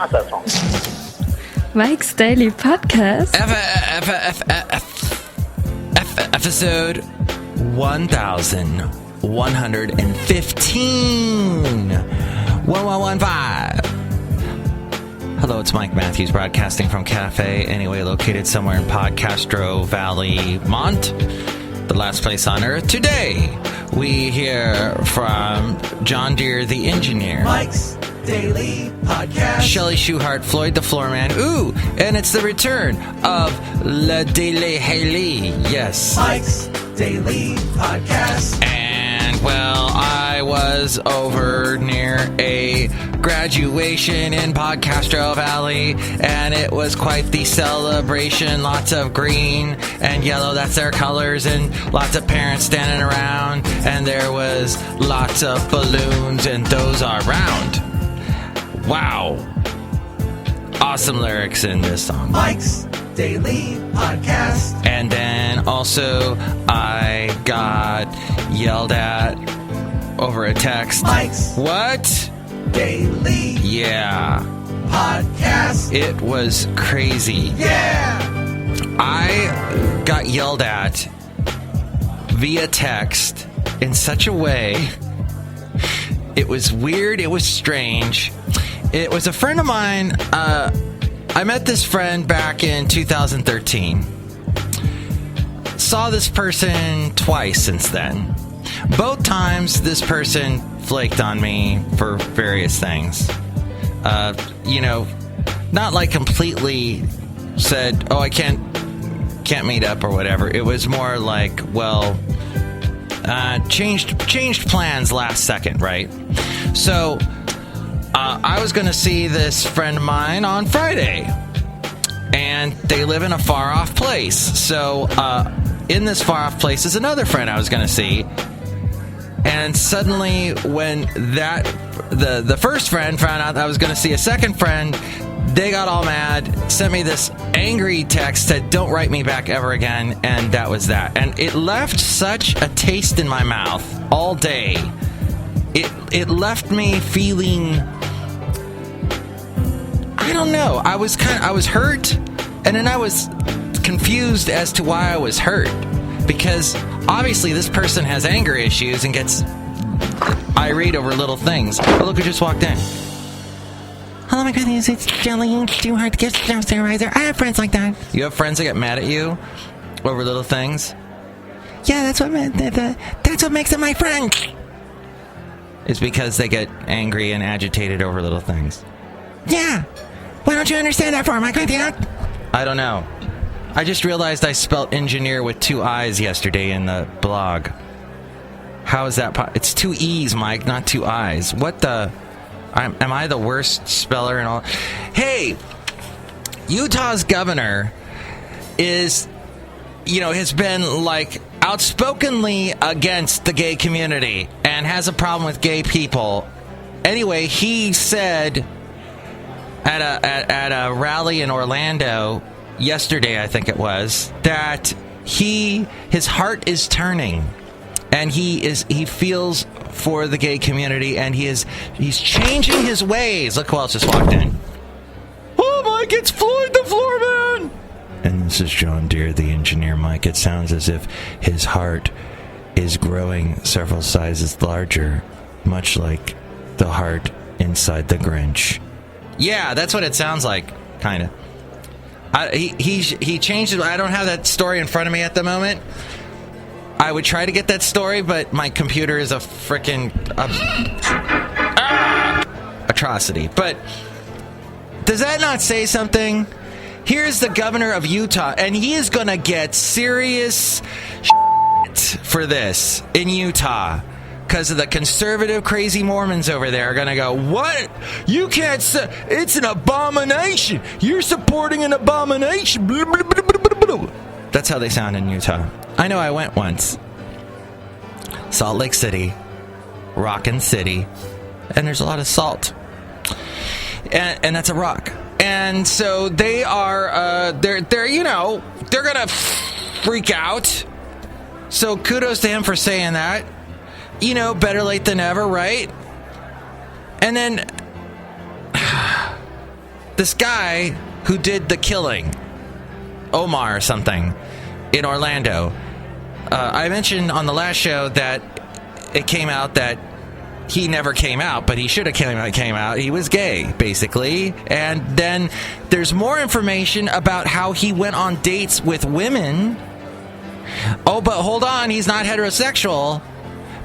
process on. Mike's Daily Podcast. Episode 1115. 1115. Hello, it's Mike Matthews broadcasting from Cafe Anyway, located somewhere in Podcastro Valley, Mont, the last place on earth. Today, we hear from John Deere, the engineer. Mike's Daily Podcast. Chely Shoehart, Floyd the Floorman. Ooh, and it's the return of DAYLEY HAYLEY. Yes. Mike's Daily Podcast. And, well, I was over near a graduation in Podcastro Valley, and it was quite the celebration. Lots of green and yellow, that's their colors, and lots of parents standing around, and there was lots of balloons, and those are round. Wow. Awesome lyrics in this song. Mike's Daily Podcast. And then also I got yelled at over a text. Mike's What? Daily Yeah. Podcast. It was crazy. Yeah. I got yelled at via text in such a way. It was weird. It was strange. It was a friend of mine. I met this friend back in 2013. Saw this person twice since then. Both times, this person flaked on me for various things. Not like completely said, "Oh, I can't meet up" or whatever. It was more like, well, changed plans last second, right? So I was going to see this friend of mine on Friday, and they live in a far-off place. So in this far-off place is another friend I was going to see. And suddenly, when the first friend found out I was going to see a second friend, they got all mad, sent me this angry text, said, "Don't write me back ever again," and that was that. And it left such a taste in my mouth all day. It left me feeling, I don't know, I was hurt, and then I was confused as to why I was hurt, because obviously this person has anger issues and gets irate over little things. Oh, look who just walked in. Hello, my goodness, it's Chely Shoehart, gift supervisor. I have friends like that. You have friends that get mad at you over little things? Yeah, that's what makes them my friend. It's because they get angry and agitated over little things. Yeah. Why don't you understand that for my goodness? I don't know. I just realized I spelled engineer with 2 I's yesterday in the blog. How is that it's 2 E's, Mike, not 2 I's. What the... Am I the worst speller and all? Hey, Utah's governor has been like outspokenly against the gay community and has a problem with gay people. Anyway, he said at a rally in Orlando yesterday, I think it was, that his heart is turning, and he feels for the gay community, and he's changing his ways. Look who else just walked in. Oh, Mike, it's Floyd the Floorman! And this is John Deere, the engineer. Mike, it sounds as if his heart is growing several sizes larger, much like the heart inside the Grinch. Yeah, that's what it sounds like, kind of. He changed it. I don't have that story in front of me at the moment. I would try to get that story, but my computer is a freaking atrocity. But does that not say something? Here's the governor of Utah, and he is going to get serious shit for this in Utah, because of the conservative crazy Mormons over there are going to go, "What? You can't say, it's an abomination. You're supporting an abomination." That's how they sound in Utah. I know, I went once. Salt Lake City, Rockin' City, and there's a lot of salt. And that's a rock. And so they are, they're gonna freak out. So kudos to him for saying that. Better late than never, right? And then this guy who did the killing, Omar or something, in Orlando. I mentioned on the last show that it came out that he never came out, but he should have came out. He was gay, basically. And then there's more information about how he went on dates with women. Oh, but hold on, he's not heterosexual,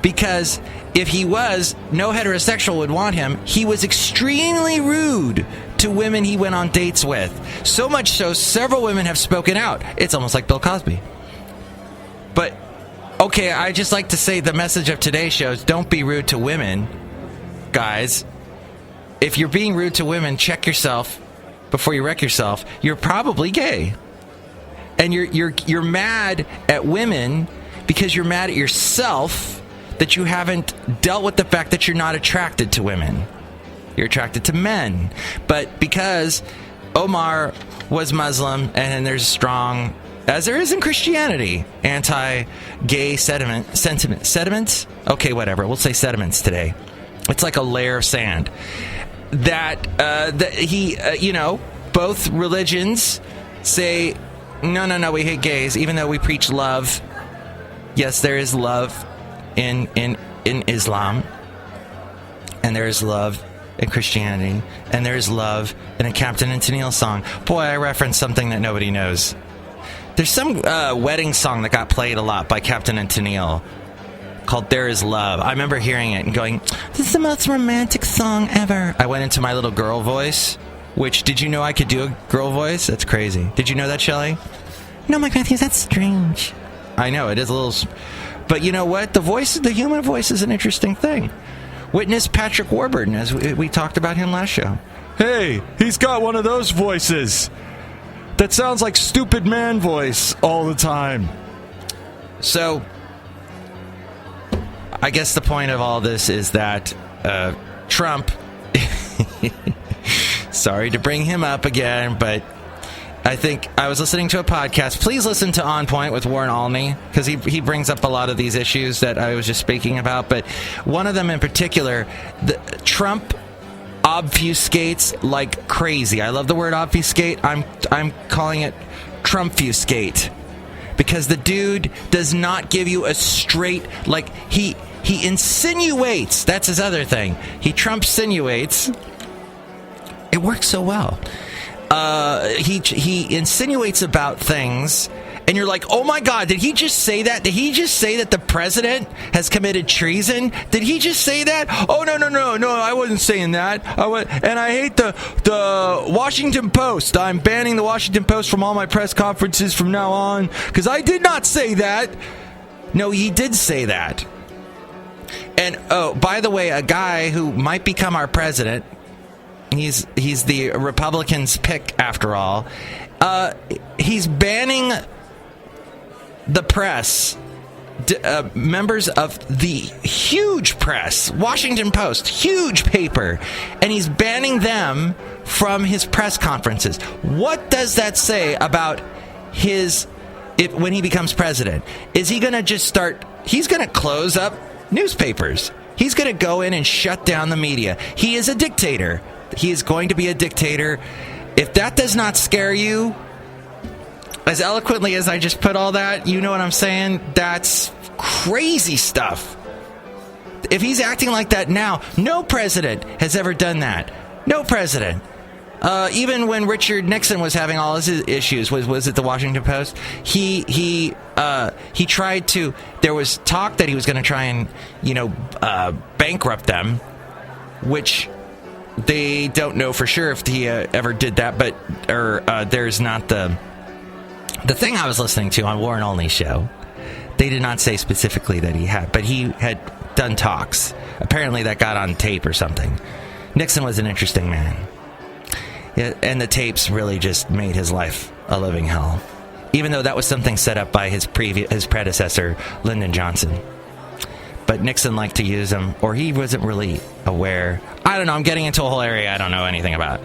because if he was, no heterosexual would want him. He was extremely rude to women he went on dates with. So much so, several women have spoken out. It's almost like Bill Cosby. But, okay, I just like to say the message of today's show is don't be rude to women, guys. If you're being rude to women, check yourself before you wreck yourself. You're probably gay. And you're mad at women because you're mad at yourself that you haven't dealt with the fact that you're not attracted to women. You're attracted to men. But because Omar was Muslim and there's strong, as there is in Christianity, anti-gay sentiments? Okay, whatever. We'll say sentiments today. It's like a layer of sand. Both religions say, no, we hate gays, even though we preach love. Yes, there is love in Islam, and there is love in Christianity, and there is love in a Captain and Tennille song. Boy, I referenced something that nobody knows. There's some wedding song that got played a lot by Captain and Tennille called There Is Love. I remember hearing it and going, this is the most romantic song ever. I went into my little girl voice, which, did you know I could do a girl voice? That's crazy. Did you know that, Chely? No, Mike Matthews, that's strange. I know, it is a little... But you know what? The human voice is an interesting thing. Witness Patrick Warburton, as we talked about him last show. Hey, he's got one of those voices that sounds like stupid man voice all the time. So, I guess the point of all this is that Trump, sorry to bring him up again, but I think I was listening to a podcast. Please listen to On Point with Warren Alney, because he brings up a lot of these issues that I was just speaking about. But one of them in particular, Trump obfuscates like crazy. I love the word obfuscate. I'm calling it Trumpfuscate, because the dude does not give you a straight, like, he insinuates. That's his other thing. He Trump-sinuates. It works so well. He insinuates about things, and you're like, oh my God, did he just say that? Did he just say that the president has committed treason? Did he just say that? Oh, no, I wasn't saying that. And I hate the Washington Post. I'm banning the Washington Post from all my press conferences from now on, because I did not say that. No, he did say that. And, oh, by the way, a guy who might become our president, he's the Republicans' pick after all, he's banning the press, members of the huge press, Washington Post, huge paper, and he's banning them from his press conferences. What does that say about when he becomes president? Is he going to just he's going to close up newspapers. He's going to go in and shut down the media. He is a dictator. He is going to be a dictator. If that does not scare you, as eloquently as I just put all that, you know what I'm saying? That's crazy stuff. If he's acting like that now, no president has ever done that. No president. Even when Richard Nixon was having all his issues, was it the Washington Post? He tried to. There was talk that he was going to try and bankrupt them, which they don't know for sure if he ever did that. But there's not the thing I was listening to on Warren Olney's show. They did not say specifically that he had, but he had done talks. Apparently, that got on tape or something. Nixon was an interesting man. Yeah, and the tapes really just made his life a living hell, even though that was something set up by his predecessor, Lyndon Johnson. But Nixon liked to use them, or he wasn't really aware. I don't know. I'm getting into a whole area I don't know anything about.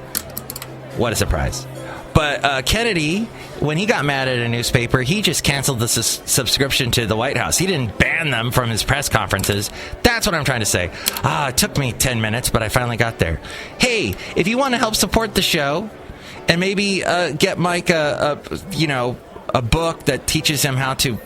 What a surprise. But Kennedy, when he got mad at a newspaper, he just canceled the subscription to the White House. He didn't ban them from his press conferences. That's what I'm trying to say. It took me 10 minutes, but I finally got there. Hey, if you want to help support the show and maybe get Mike a book that teaches him how to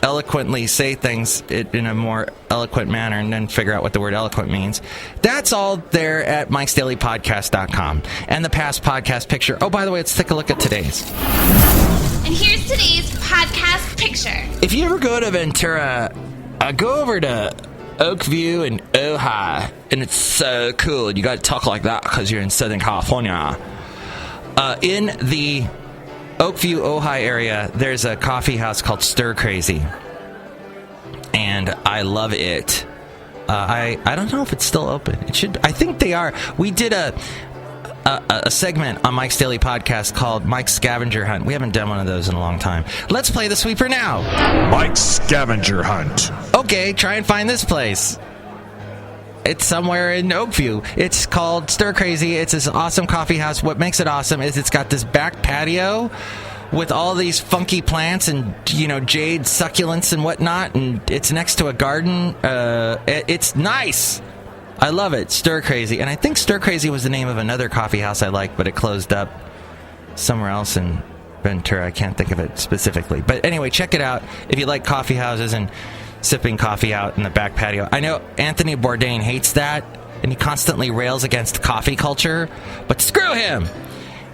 eloquently say things in a more eloquent manner and then figure out what the word eloquent means. That's all there at MIKEs-DAILY-PODCAST.com. And the past podcast picture. Oh, by the way, let's take a look at today's. And here's today's podcast picture. If you ever go to Ventura, go over to Oakview and Ojai, and it's so cool. You got to talk like that because you're in Southern California. In the Oakview, Ojai area, there's a coffee house called Stir Crazy, and I love it. I don't know if it's still open. It should. I think they are. We did a segment on Mike's Daily Podcast called Mike's Scavenger Hunt. We haven't done one of those in a long time. Let's play the sweeper now. Mike's Scavenger Hunt. Okay, try and find this place. It's somewhere in Oakview. It's called Stir Crazy. It's this awesome coffee house. What makes it awesome is it's got this back patio with all these funky plants and, jade succulents and whatnot. And it's next to a garden. It's nice. I love it. Stir Crazy. And I think Stir Crazy was the name of another coffee house I liked, but it closed up somewhere else in Ventura. I can't think of it specifically. But anyway, check it out if you like coffee houses and sipping coffee out in the back patio. I know Anthony Bourdain hates that, and he constantly rails against coffee culture, but screw him!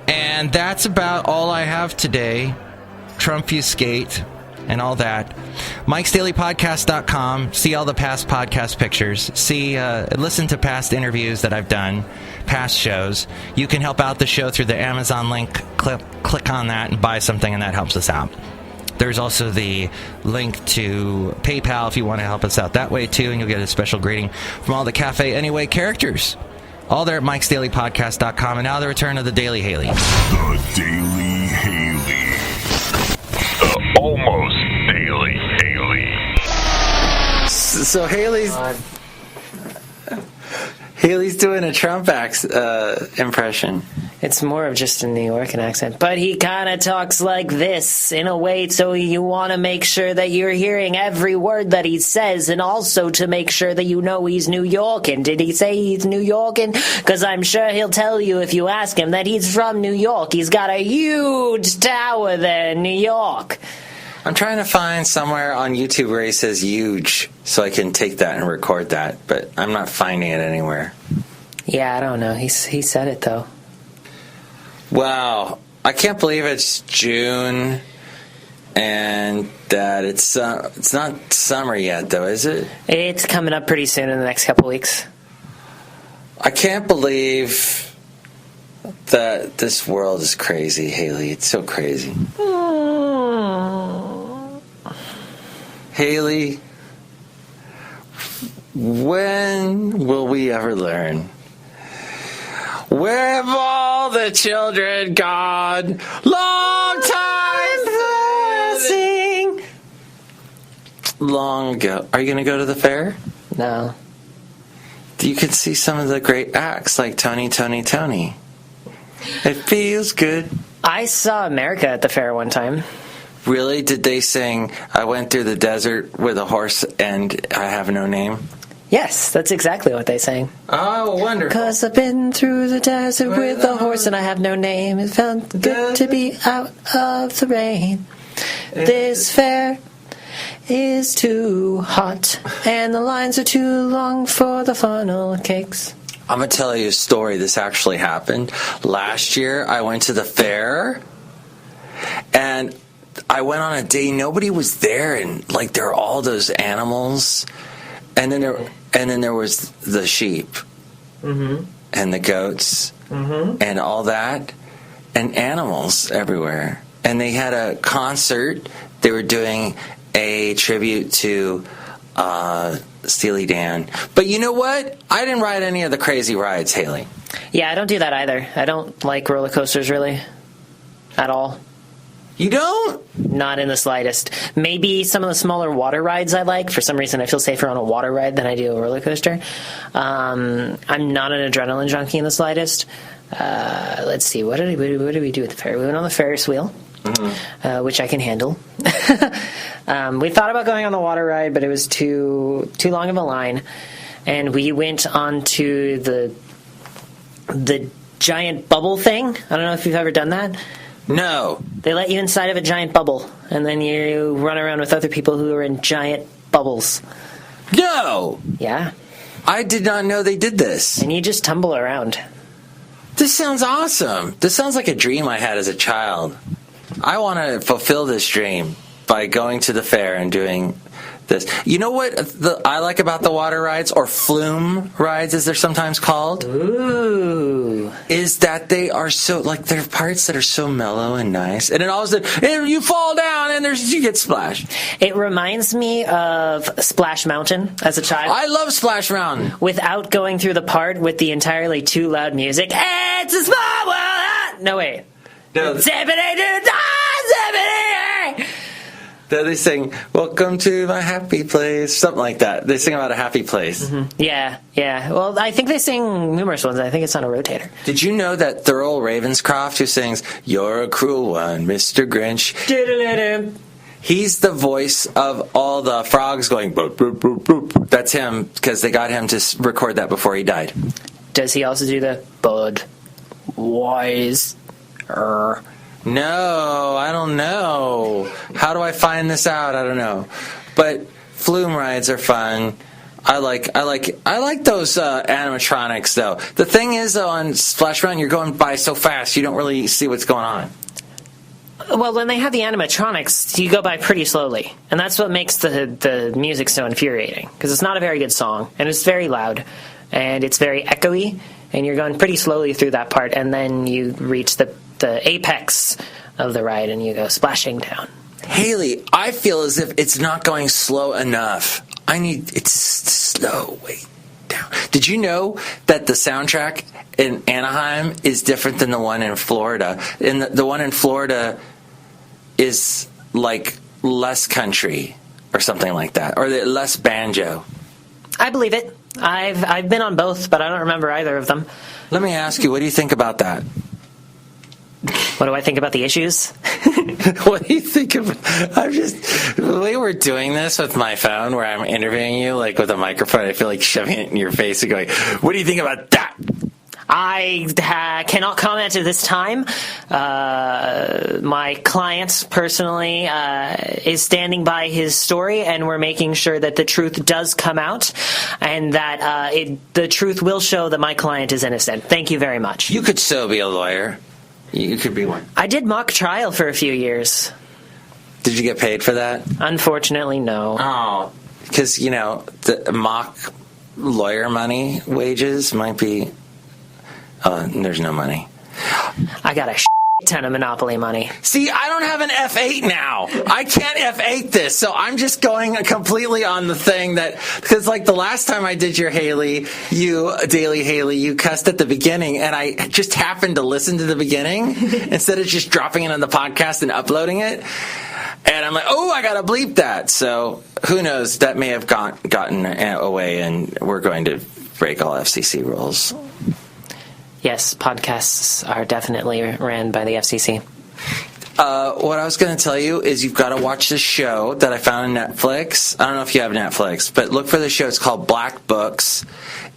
And that's about all I have today. Trumpfuscate and all that. MIKEs-DAILY-PODCAST.com. See all the past podcast pictures. Listen to past interviews that I've done, past shows. You can help out the show through the Amazon link. Click on that and buy something, and that helps us out. There's also the link to PayPal if you want to help us out that way, too, and you'll get a special greeting from all the Cafe Anyway characters. All there at MIKEs-DAILY-PODCAST.com. And now the return of the Daily Haley. The Daily Haley. The almost Daily Haley. So Haley's doing a Trump impression. It's more of just a New Yorker accent. But he kind of talks like this, in a way, so you want to make sure that you're hearing every word that he says, and also to make sure that you know he's New Yorkin. Did he say he's New Yorkin? Because I'm sure he'll tell you if you ask him that he's from New York. He's got a huge tower there in New York. I'm trying to find somewhere on YouTube where he says huge, so I can take that and record that, but I'm not finding it anywhere. Yeah, I don't know. He said it, though. Wow, I can't believe it's June and that it's not summer yet, though, is it? It's coming up pretty soon in the next couple weeks. I can't believe that this world is crazy, Haley. It's so crazy. Haley, when will we ever learn? Where have all the children gone? Long time passing. Long ago. Are you going to go to the fair? No. You can see some of the great acts like Tony. It feels good. I saw America at the fair one time. Really? Did they sing, I went through the desert with a horse and I have no name? Yes, that's exactly what they sang. Oh, wonderful. 'Cause I've been through the desert with a horse and I have no name. It felt good to be out of the rain. This fair is too hot and the lines are too long for the funnel cakes. I'm going to tell you a story. This actually happened. Last year, I went to the fair and I went on a day. Nobody was there, and there were all those animals. And then there was the sheep, and the goats, and all that, and animals everywhere. And they had a concert. They were doing a tribute to Steely Dan. But you know what? I didn't ride any of the crazy rides, Haley. Yeah, I don't do that either. I don't like roller coasters, really, at all. You don't? Not in the slightest. Maybe some of the smaller water rides I like. For some reason, I feel safer on a water ride than I do a roller coaster. I'm not an adrenaline junkie in the slightest. let's see, what did we do at the fair? We went on the Ferris wheel, which I can handle. We thought about going on the water ride, but it was too long of a line, and we went on to the giant bubble thing. I don't know if you've ever done that. No. They let you inside of a giant bubble, and then you run around with other people who are in giant bubbles. No. Yeah. I did not know they did this. And you just tumble around. This sounds awesome. This sounds like a dream I had as a child. I want to fulfill this dream by going to the fair and doing this. You know what I like about the water rides, or flume rides as they're sometimes called? Ooh. Is that they are so, like, there are parts that are so mellow and nice, and then all of a sudden you fall down and you get splashed. It reminds me of Splash Mountain as a child. I love Splash Mountain. Without going through the part with the entirely too loud music. It's a small world. No, wait. No. They sing, "Welcome to my happy place," something like that. They sing about a happy place. Mm-hmm. Yeah. Well, I think they sing numerous ones. I think it's on a rotator. Did you know that Thurl Ravenscroft, who sings "You're a Cruel One, Mr. Grinch," he's the voice of all the frogs going boop, boop, boop, boop. That's him, because they got him to record that before he died. Does he also do the Bud Wise? No, I don't know. How do I find this out? I don't know. But flume rides are fun. I like those animatronics, though. The thing is, though, on Splash Mountain, you're going by so fast you don't really see what's going on. Well, when they have the animatronics, you go by pretty slowly, and that's what makes the music so infuriating, because it's not a very good song, and it's very loud, and it's very echoey, and you're going pretty slowly through that part, and then you reach the apex of the ride, and you go splashing down. Haley, I feel as if it's not going slow enough. It's slow way down. Did you know that the soundtrack in Anaheim is different than the one in Florida? And the one in Florida is like less country or something like that, or less banjo. I believe it. I've been on both, but I don't remember either of them. Let me ask you, what do you think about that? What do I think about the issues? What do you think of? The way we're doing this with my phone, where I'm interviewing you, like with a microphone, I feel like shoving it in your face and going, "What do you think about that?" I cannot comment at this time. My client personally is standing by his story, and we're making sure that the truth does come out, and that the truth will show that my client is innocent. Thank you very much. You could so be a lawyer. You could be one. I did mock trial for a few years. Did you get paid for that? Unfortunately, no. Oh, because, the mock lawyer money wages might be... there's no money. I got a ton of Monopoly money. See, I don't have an F8 now. I can't F8 this, so I'm just going completely on the thing that... Because, like, the last time I did your Daily Haley, you cussed at the beginning, and I just happened to listen to the beginning instead of just dropping it on the podcast and uploading it. And I'm like, oh, I got to bleep that. So, who knows? That may have gotten away, and we're going to break all FCC rules. Yes, podcasts are definitely ran by the FCC. What I was going to tell you is you've got to watch this show that I found on Netflix. I don't know if you have Netflix, but look for the show. It's called Black Books.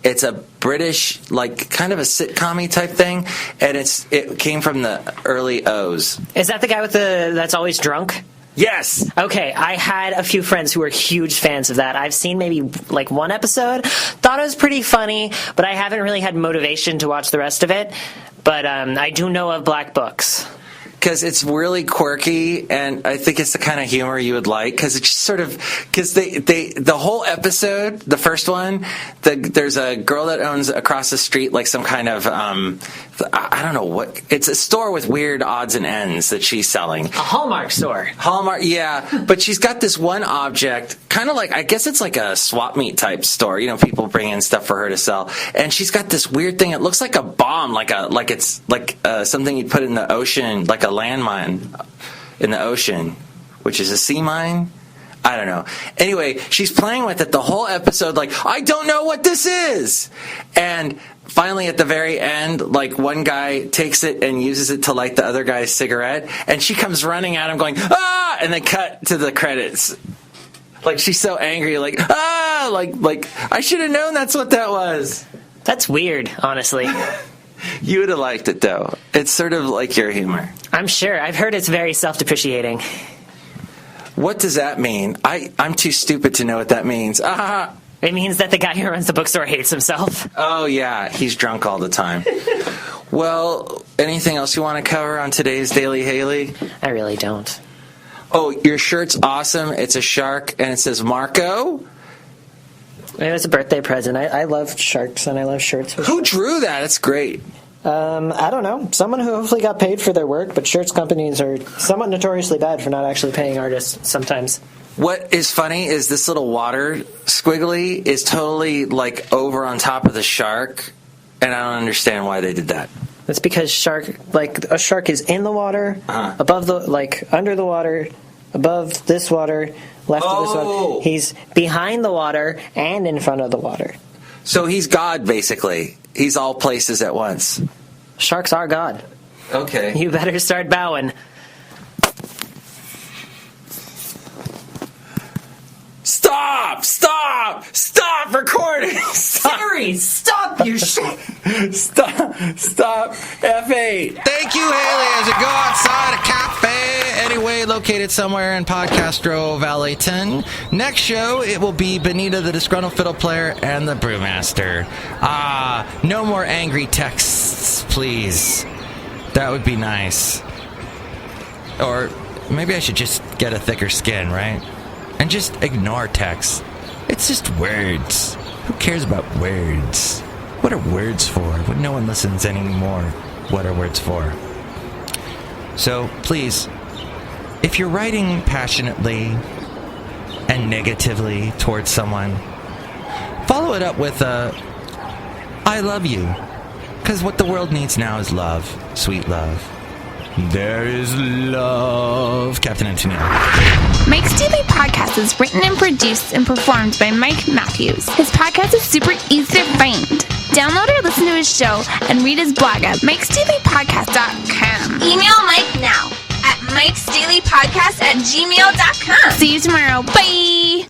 It's a British, like, kind of a sitcom-y type thing, and it came from the early O's. Is that the guy that's always drunk? Yes. Okay, I had a few friends who were huge fans of that. I've seen maybe like one episode. Thought it was pretty funny, but I haven't really had motivation to watch the rest of it. But I do know of Black Books. Because it's really quirky, and I think it's the kind of humor you would like. Because it's just sort of, because the whole episode, the first one, there's a girl that owns across the street like some kind of I don't know what. It's a store with weird odds and ends that she's selling. A Hallmark store. Hallmark, yeah. But she's got this one object, kind of like, I guess it's like a swap meet type store. People bring in stuff for her to sell, and she's got this weird thing. It looks like a bomb, like it's something you'd put in the ocean, like a landmine in the ocean, which is a sea mine. I don't know. Anyway, she's playing with it the whole episode like, I don't know what this is. And finally, at the very end, like, one guy takes it and uses it to light the other guy's cigarette, and she comes running at him going, ah! And then cut to the credits. Like, she's so angry, like, ah! Like I should have known that's what that was. That's weird, honestly. You would have liked it, though. It's sort of like your humor. I'm sure. I've heard it's very self-depreciating. What does that mean? I'm too stupid to know what that means. Ah! It means that the guy who runs the bookstore hates himself. Oh, yeah. He's drunk all the time. Well, anything else you want to cover on today's Daily Haley? I really don't. Oh, your shirt's awesome. It's a shark, and it says Marco. It was a birthday present. I love sharks, and I love shirts. Who drew that? That's great. I don't know. Someone who hopefully got paid for their work, but shirts companies are somewhat notoriously bad for not actually paying artists sometimes. What is funny is this little water squiggly is totally, like, over on top of the shark, and I don't understand why they did that. That's because a shark is in the water, above the, like, under the water, above this water, left of this water. He's behind the water and in front of the water. So he's God, basically. He's all places at once. Sharks are God. Okay. You better start bowing. Stop recording. Siri, stop your shit. Stop. F8. Thank you, Haley, as you go outside a cafe, anyway, located somewhere in Podcastro Valleyton. Next show, it will be Benita, the Disgruntled Fiddle Player, and the Brewmaster. No more angry texts, please. That would be nice. Or maybe I should just get a thicker skin, right? And just ignore text. It's just words. Who cares about words? What are words for? When no one listens anymore, what are words for? So, please, if you're writing passionately and negatively towards someone, follow it up with a, I love you. Because what the world needs now is love. Sweet love. There is love. Captain Antonio. Mike's Daily Podcast is written and produced and performed by Mike Matthews. His podcast is super easy to find. Download or listen to his show and read his blog at MIKEs-DAILY-PODCAST.com. Email Mike now at MIKEs-DAILY-PODCAST@gmail.com. See you tomorrow. Bye!